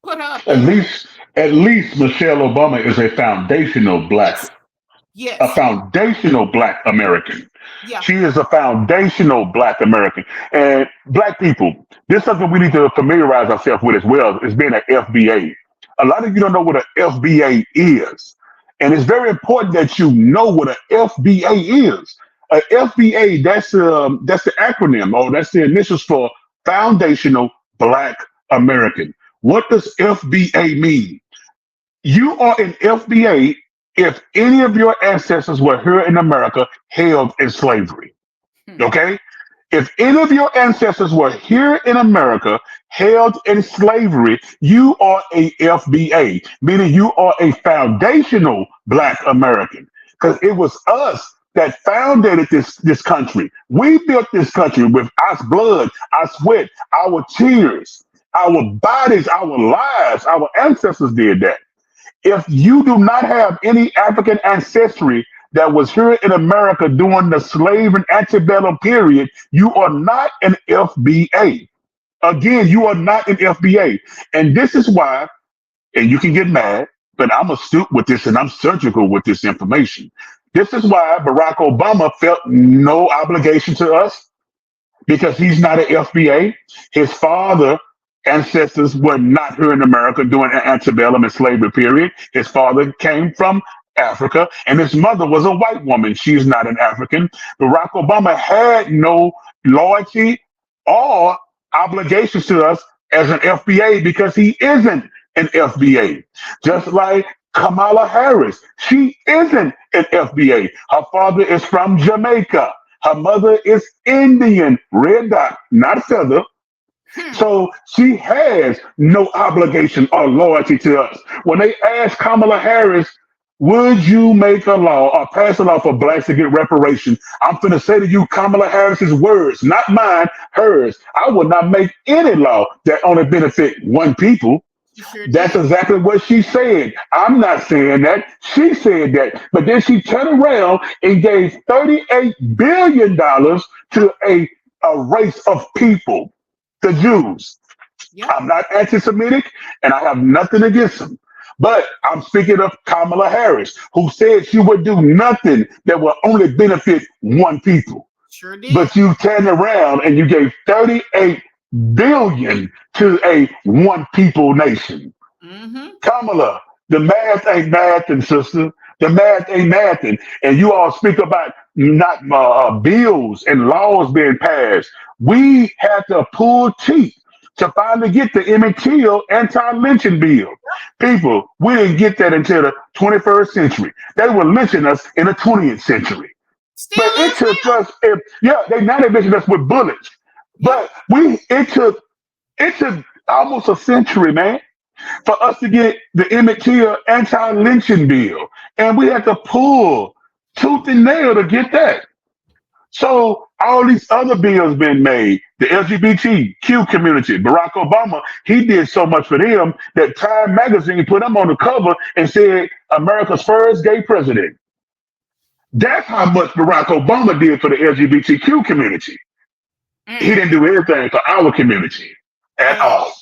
Put her up. At least Michelle Obama is a foundational black. Yes. A foundational black American. Yeah. She is a foundational black American. And black people, this is something we need to familiarize ourselves with as well, is being an FBA. A lot of you don't know what an FBA is. And it's very important that you know what an FBA is. An FBA, that's the acronym, or that's the initials for Foundational Black American. What does FBA mean? You are an FBA if any of your ancestors were here in America held in slavery. Okay? If any of your ancestors were here in America held in slavery, you are a FBA, meaning you are a foundational black American. Because it was us that founded this country. We built this country with our blood, our sweat, our tears, our bodies, our lives. Our ancestors did that. If you do not have any African ancestry that was here in America during the slave and antebellum period, you are not an FBA. Again, you are not an FBA. And this is why, and you can get mad, but I'm astute with this and I'm surgical with this information. This is why Barack Obama felt no obligation to us, because he's not an FBA. His father ancestors were not here in America during the antebellum and slavery period. His father came from Africa, and his mother was a white woman. She's not an African. Barack Obama had no loyalty or obligations to us as an FBA because he isn't an FBA. Just like Kamala Harris, she isn't an FBA. Her father is from Jamaica. Her mother is Indian, red dot, not feather. So she has no obligation or loyalty to us. When they asked Kamala Harris, would you make a law or pass a law for blacks to get reparations? I'm going to say to you, Kamala Harris's words, not mine, hers. I would not make any law that only benefit one people. That's exactly what she said. I'm not saying that. She said that. But then she turned around and gave $38 billion to a race of people, the Jews. Yep. I'm not anti-Semitic, and I have nothing against them. But I'm speaking of Kamala Harris, who said she would do nothing that will only benefit one people. Sure did. But you turned around and you gave $38 billion to a one people nation. Mm-hmm. Kamala, the math ain't mathing, sister. The math ain't mathing. And you all speak about not bills and laws being passed. We had to pull teeth to finally get the Emmett Till anti-lynching bill. People, we didn't get that until the 21st century. They were lynching us in the 20th century. Still But it is took now. us, now they lynching us with bullets. Yep. But it took almost a century, man, for us to get the Emmett Till anti-lynching bill, and we had to pull tooth and nail to get that. So all these other bills been made. The LGBTQ community, Barack Obama, he did so much for them that Time magazine put him on the cover and said America's first gay president. That's how much Barack Obama did for the LGBTQ community. He Mm. didn't do anything for our community at Oh, all.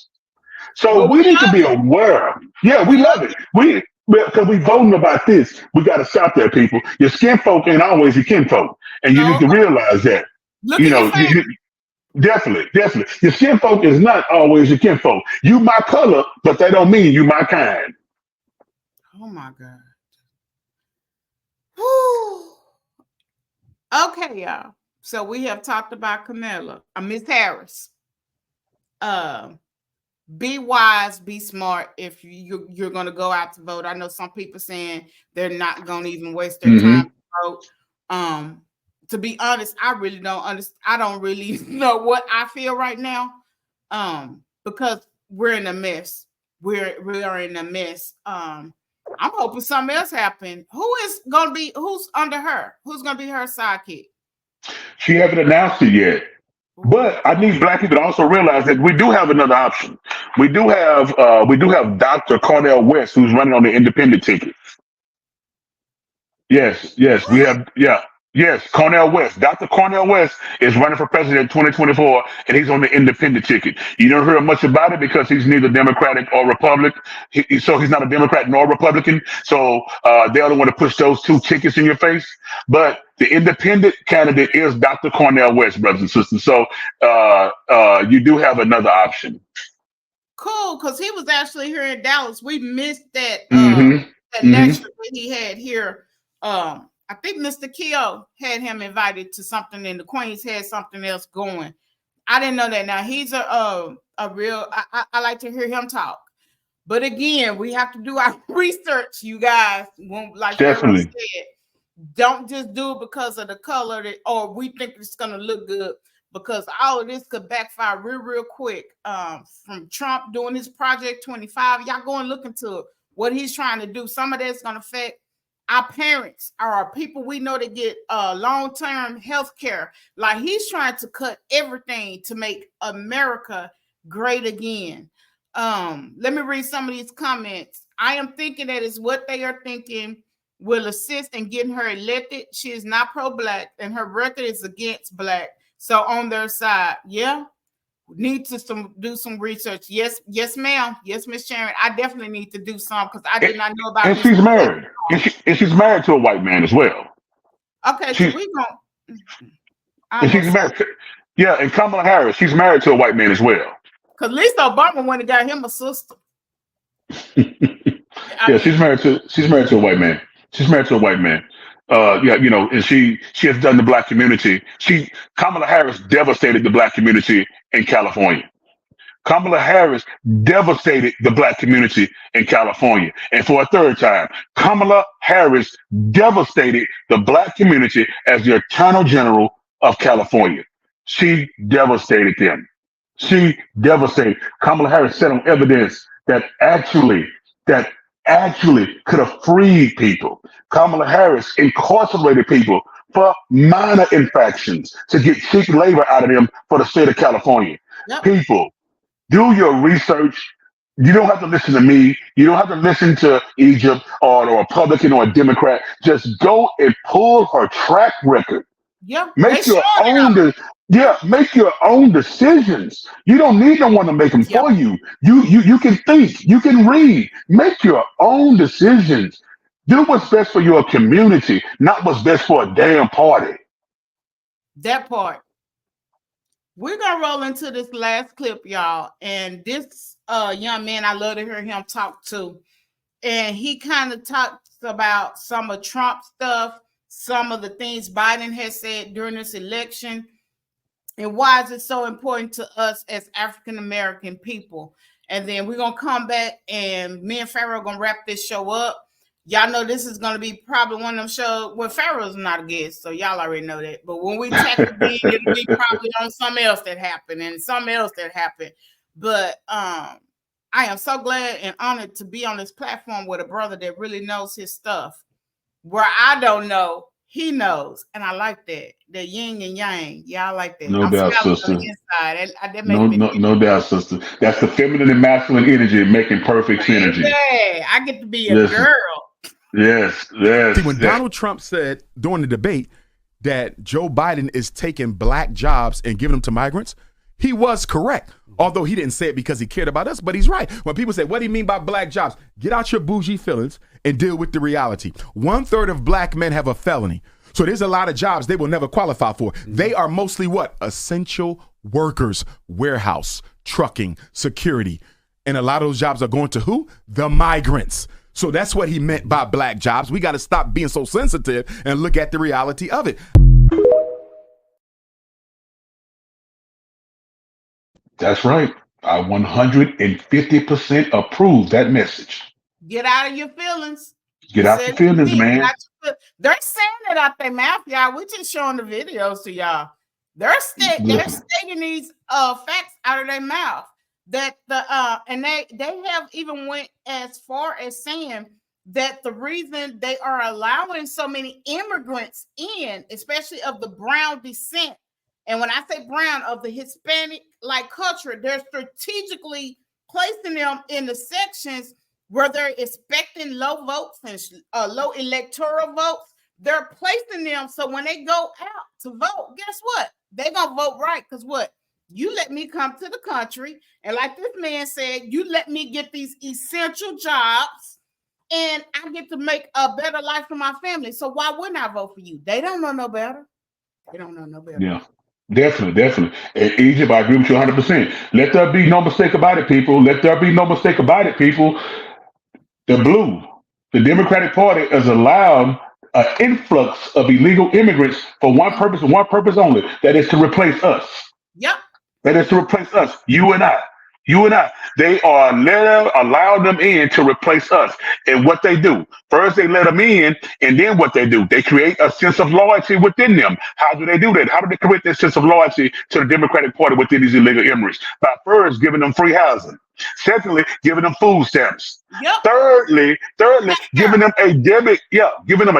So well, we we need to love be it. aware. Yeah, we We love love it. Because we voting about this. We got to stop that, people. Your skin folk ain't always your kin folk, and you need no. to realize that. Look You at your know, family. definitely. Your skin folk is not always your kin folk. You my color, but that don't mean you my kind. Oh my God. Whew. Okay, y'all. So we have talked about Kamala, Miss Harris. Uh, be wise, be smart. If you're going to go out to vote, I know some people saying they're not going to even waste their time Mm-hmm. to vote. To be honest, I really don't understand. I don't really know what I feel right now. Because we're in a mess. We are in a mess. I'm hoping something else happen. Who's under her? Who's gonna be her sidekick? She haven't announced it yet. Ooh. But I need black people to also realize that we do have another option. We do have Dr. Cornell West, who's running on the independent ticket. Yes, we What? have, yeah, yes, Cornell West. Dr. Cornell West is running for president in 2024, and he's on the independent ticket. You don't hear much about it because he's neither Democratic or Republican. So he's not a Democrat nor Republican. So they don't want to push those two tickets in your face. But the independent candidate is Dr. Cornell West, brothers and sisters. So you do have another option. Cool, because he was actually here in Dallas. We missed that Mm-hmm. that Mm-hmm. lecture that he had here. I think Mr. Keogh had him invited to something, and the Queens had something else going. I didn't know that. Now he's a real. I like to hear him talk. But again, we have to do our research, you guys. Like Pharaoh Definitely. said, don't just do it because of the color or we think it's gonna look good, because all of this could backfire real quick. From Trump doing his Project 25, y'all go and look into what he's trying to do. Some of that's gonna affect our parents or our people we know that get long-term health care. Like he's trying to cut everything to make America great again. Let me read some of these comments. I am thinking that is what they are thinking will assist in getting her elected. She is not pro-black and her record is against black. So on their side, yeah, need to do some research. Yes, ma'am. Yes, Miss Sharon. I definitely need to do some because I And, did not know about and Miss. she's married. And she's married to a white man as well. Okay, so She's we going I and she's almost married. Yeah, and Kamala Harris, she's married to a white man as well. because Lisa Obama went and got him a sister. I Yeah, mean, she's married to a white man. She's married to a white man. Yeah, and she has done the black community. Kamala Harris devastated the black community in California. Kamala Harris devastated the black community in California. And for a third time, Kamala Harris devastated the black community as the Attorney General of California. She devastated them. She devastated. Kamala Harris set on evidence that actually could have freed people. Kamala Harris incarcerated people for minor infractions to get cheap labor out of them for the state of California. yep. People, do your research. You don't have to listen to me. You don't have to listen to Egypt or a Republican or a Democrat. Just go and pull her track record. Yep. They Make showed your it own. out. Make your own decisions. You don't need no one to make them Yep. for you. You can think. You can read. Make your own decisions. Do what's best for your community, not what's best for a damn party. That part. We're gonna roll into this last clip, y'all. And this young man, I love to hear him talk too. and he kind of talks about some of Trump's stuff, some of the things Biden has said during this election, and why is it so important to us as African American people. And then we're gonna come back, and me and Pharoah are gonna wrap this show up. Y'all know this is gonna be probably one of them shows where Pharoah's not a guest, so y'all already know that. But when we tackle it, it'll be probably on something else that happened and something else that happened. But I am so glad and honored to be on this platform with a brother that really knows his stuff. Where I don't know, he knows, and I like that. The yin and yang. Yeah, I like that. No doubt, sister. On the inside. That No doubt, sister. That's the feminine and masculine energy making perfect synergy. Yeah, I get to be a girl. Yes. See, when Donald Trump said during the debate that Joe Biden is taking black jobs and giving them to migrants, he was correct. Although he didn't say it because he cared about us, but he's right. When people say, what do you mean by black jobs? Get out your bougie feelings and deal with the reality. 1/3 of black men have a felony. So there's a lot of jobs they will never qualify for. They are mostly what? Essential workers, warehouse, trucking, security. And a lot of those jobs are going to who? The migrants. So that's what he meant by black jobs. We got to stop being so sensitive and look at the reality of it. That's right. I 150% approve that message. Get out of your feelings. Get out your feelings, man. They're saying it out their mouth, y'all. We're just showing the videos to y'all. They're stating these facts out of their mouth. That and they have even went as far as saying that the reason they are allowing so many immigrants in, especially of the brown descent, and when I say brown, of the Hispanic like culture, they're strategically placing them in the sections where they're expecting low votes and low electoral votes. They're placing them so when they go out to vote, guess what? They're gonna vote right, because what? You let me come to the country, and like this man said, you let me get these essential jobs, and I get to make a better life for my family. So why wouldn't I vote for you? They don't know no better. They don't know no better. Yeah, definitely. In Egypt, I agree with you 100%. Let there be no mistake about it, people. Let there be no mistake about it, people. The Democratic Party has allowed an influx of illegal immigrants for one purpose and one purpose only. That is to replace us. Yep. That is to replace us, you and I. They are allowing them in to replace us. And what they do, first they let them in, and then what they do, they create a sense of loyalty within them. How do they do that? How do they create this sense of loyalty to the Democratic Party within these illegal immigrants? By first giving them free housing. Secondly, giving them food stamps. Yep. Thirdly, giving them a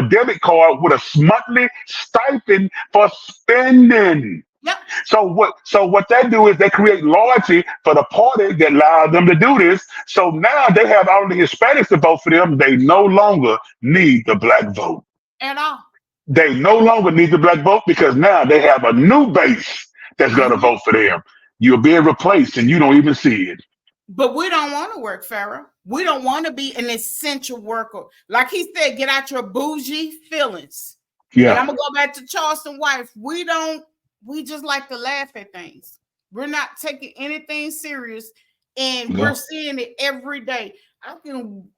debit card with a monthly stipend for spending. Yep. So what they do is they create loyalty for the party that allowed them to do this. So now they have all the Hispanics to vote for them. They no longer need the black vote At all. They no longer need the black vote because now they have a new base that's going to vote for them. You're being replaced and you don't even see it. But we don't want to work, Pharoah. We don't want to be an essential worker. Like he said, get out your bougie feelings. Yeah. And I'm going to go back to Charleston wife. We just like to laugh at things. We're not taking anything serious, and we're seeing it every day. I can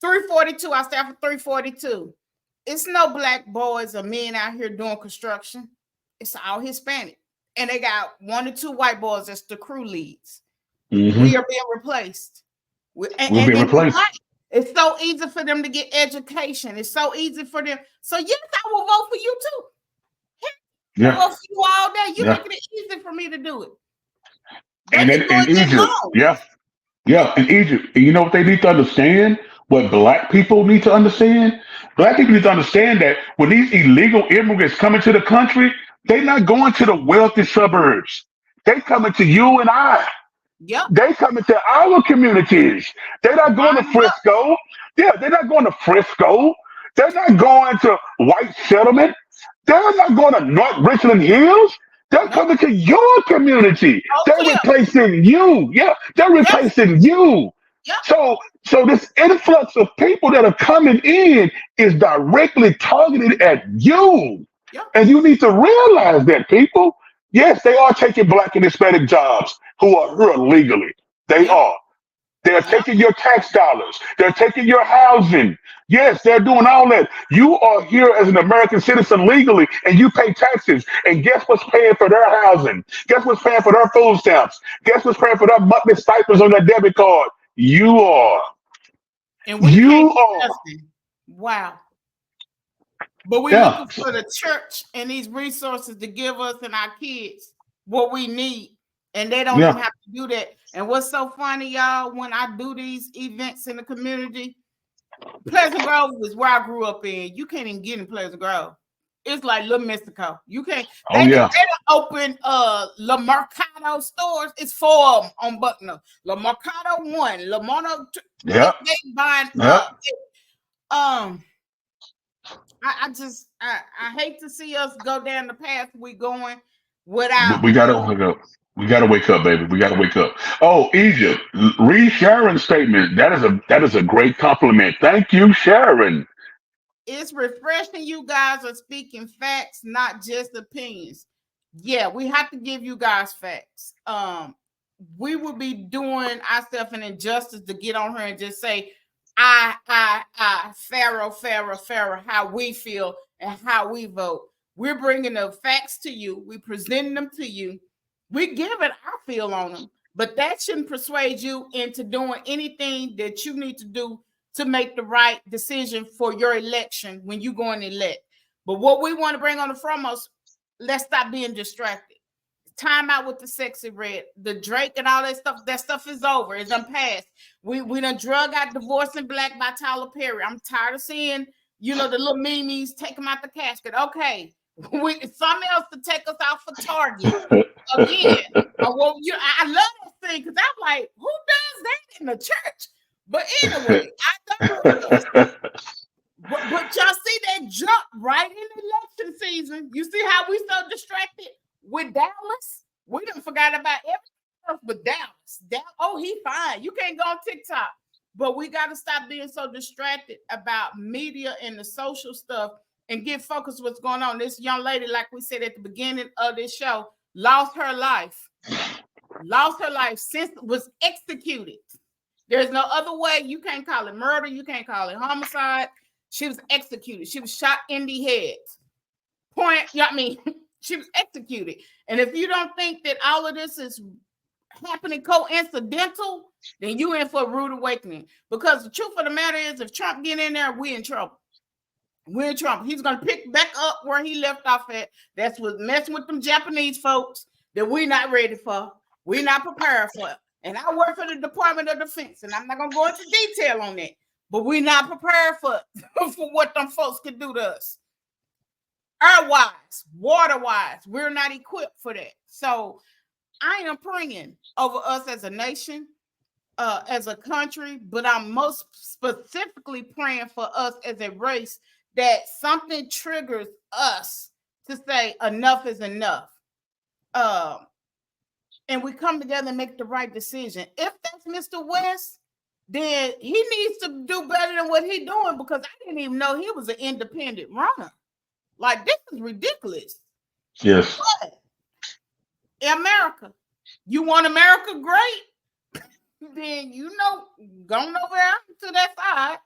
342. I stay for 342. It's no black boys or men out here doing construction. It's all Hispanic, and they got 1 or 2 white boys as the crew leads. Mm-hmm. We are being replaced. We're being replaced. It's so easy for them to get education. It's so easy for them. So yes, I will vote for you too. Yeah. I'll vote for you all day. You're making it easy for me to do it. And in Egypt, in Egypt, and you know what they need to understand? What black people need to understand? Black people need to understand that when these illegal immigrants come into the country, they're not going to the wealthy suburbs. They coming to you and I. Yep. They coming to our communities. They're not going to Frisco. Yeah, they're not going to Frisco. They're not going to white settlement. They're not going to North Richland Hills. They're coming to your community. They're replacing you. Yeah, they're replacing you. Yep. So this influx of people that are coming in is directly targeted at you. Yep. And you need to realize that, people. Yes, they are taking black and Hispanic jobs who are here legally. They are. They're taking your tax dollars. They're taking your housing. Yes, they're doing all that. You are here as an American citizen legally, and you pay taxes. And guess what's paying for their housing? Guess what's paying for their food stamps? Guess what's paying for their monthly stipends on their debit card? You are. And we You can't do are. nothing. Wow. But we're Yeah. looking for the church and these resources to give us and our kids what we need. And they don't even have to do that. And what's so funny, y'all, when I do these events in the community, Pleasant Grove is where I grew up in. You can't even get in Pleasant Grove. It's like Little Mexico. You can't. They don't open La Mercado stores. It's 4 of them on Buckner. La Mercado 1, La Mono 2. Yeah. They buying I hate to see us go down the path we're going without. We gotta wake up. We gotta wake up, baby. We gotta wake up. Oh, Egypt, read Sharon's statement. That is a great compliment. Thank you, Sharon. It's refreshing you guys are speaking facts, not just opinions. Yeah, we have to give you guys facts. We would be doing ourselves an injustice to get on here and just say, Pharoah, how we feel and how we vote. We're bringing the facts to you. We presenting them to you. We give it our feel on them, but that shouldn't persuade you into doing anything that you need to do to make the right decision for your election when you go and elect. But what we want to bring on the foremost, let's stop being distracted. Time out with the sexy red, the Drake and all that stuff. That stuff is over. It's done passed. We done drug out Divorcing Black by Tyler Perry. I'm tired of seeing, the little memes take them out the casket. Okay. Something else to take us out for Target. Again. I love that thing because I'm like, who does that in the church? But anyway, I know what it is. But y'all see that jump right in the election season. You see how we so distracted with Dallas? We done forgot about everything else but Dallas. Oh, he fine. You can't go on TikTok. But we got to stop being so distracted about media and the social stuff and get focused what's going on. This young lady, like we said at the beginning of this show, lost her life. Since was executed. There's no other way. You can't call it murder. You can't call it homicide. She was executed. She was shot in the head. She was executed. And if you don't think that all of this is happening coincidental, then you in for a rude awakening. Because the truth of the matter is, if Trump get in there, we're in trouble. We're in trouble. He's going to pick back up where he left off at. That's what messing with them Japanese folks that we're not ready for. We're not prepared for it. And I work for the Department of Defense, and I'm not going to go into detail on that. But we're not prepared for what them folks could do to us. Air-wise, water-wise, we're not equipped for that. So I am praying over us as a nation, as a country, but I'm most specifically praying for us as a race that something triggers us to say enough is enough. And we come together and make the right decision. If that's Mr. West, then he needs to do better than what he's doing, because I didn't even know he was an independent runner. Like, this is ridiculous. Yes. But America, you want America great? Then, going over there to that side.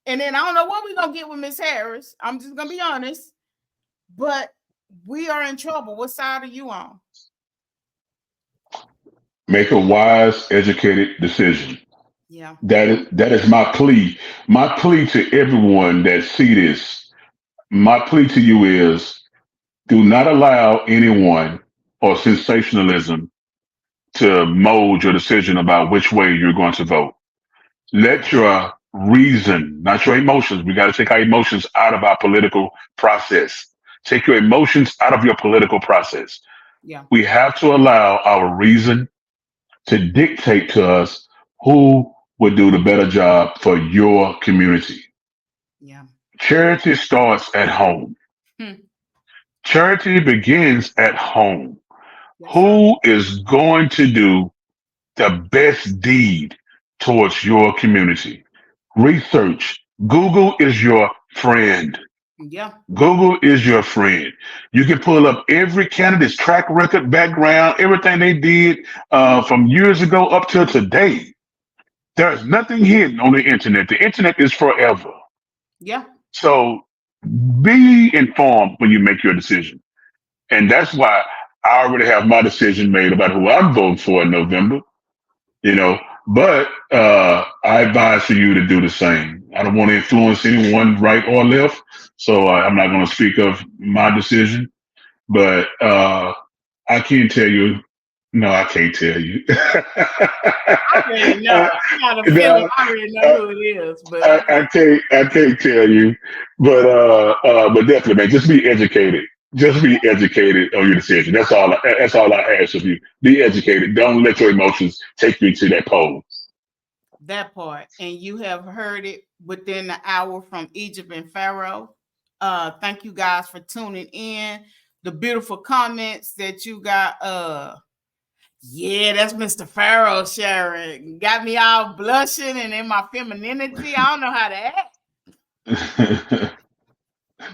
And then I don't know what we're going to get with Miss Harris. I'm just going to be honest. But we are in trouble. What side are you on? Make a wise, educated decision. Yeah. That is my plea. My plea to everyone that see this, my plea to you is, do not allow anyone or sensationalism to mold your decision about which way you're going to vote. Let your reason, not your emotions. We got to take our emotions out of our political process. Take your emotions out of your political process. Yeah. We have to allow our reason to dictate to us who would do the better job for your community. Yeah. Charity starts at home. Charity begins at home. Yes, who is going to do the best deed towards your community? Research. Google is your friend. Yeah. Google is your friend. You can pull up every candidate's track record, background, everything they did from years ago up till today. There's nothing hidden on the internet. The internet is forever. Yeah. So be informed when you make your decision. And that's why I already have my decision made about who I'm voting for in November, you know. But I advise for you to do the same. I don't want to influence anyone, right or left. So I'm not going to speak of my decision. But I can't tell you. No, I can't tell you. I already know. I got a feeling No, I already know who it is, but I can't tell you, but definitely, man, just be educated. Just be educated on your decision. That's all I ask of you. Be educated. Don't let your emotions take you to that pole. that part. And you have heard it within the hour from Egypt and Pharaoh. Thank you guys for tuning in. The beautiful comments that you got. Yeah, that's Mr. Pharoah sharing. Got me all blushing and in my femininity. I don't know how to act.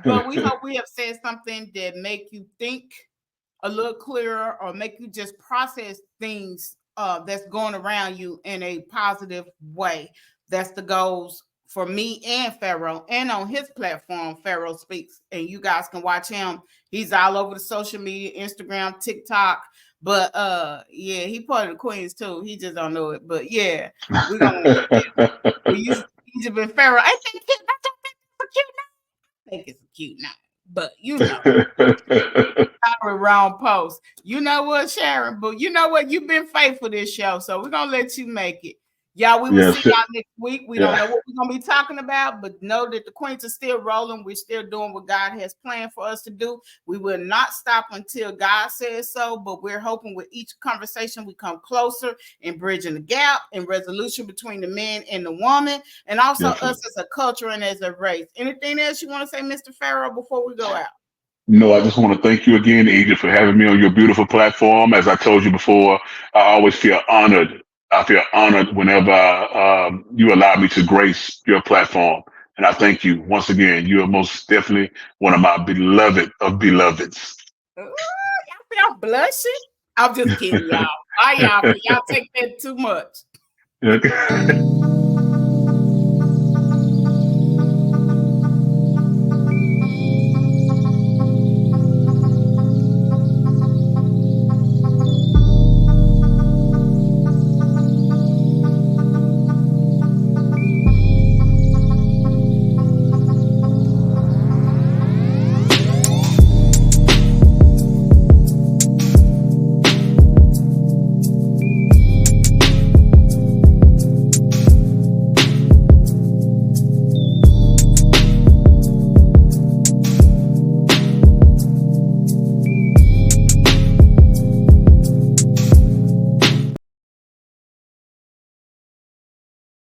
But we hope we have said something that make you think a little clearer or make you just process things that's going around you in a positive way. That's the goals for me and Pharaoh, and on his platform, Pharaoh Speaks. And you guys can watch him. He's all over the social media, Instagram, TikTok. But yeah, he part of the Queens too. He just don't know it. But yeah, we're gonna we use Egypt and Pharaoh. I think that's a cute name. I think it's a cute name. But you know. Wrong post. You know what, Sharon? But you know what? You've been faithful this show, so we're gonna let you make it. Y'all, we will see y'all next week. We don't know what we're gonna be talking about, but know that the Queens are still rolling. We're still doing what God has planned for us to do. We will not stop until God says so, but we're hoping with each conversation we come closer in bridging the gap and resolution between the man and the woman, and also us as a culture and as a race. Anything else you want to say, Mr. Pharaoh, before we go out? No, I just want to thank you again, Egypt, for having me on your beautiful platform. As I told you before, I always feel honored. I feel honored whenever you allow me to grace your platform. And I thank you once again. You are most definitely one of my beloved of beloveds. Ooh, y'all blushing? I'm just kidding, y'all. Bye, y'all. Y'all take that too much. Okay.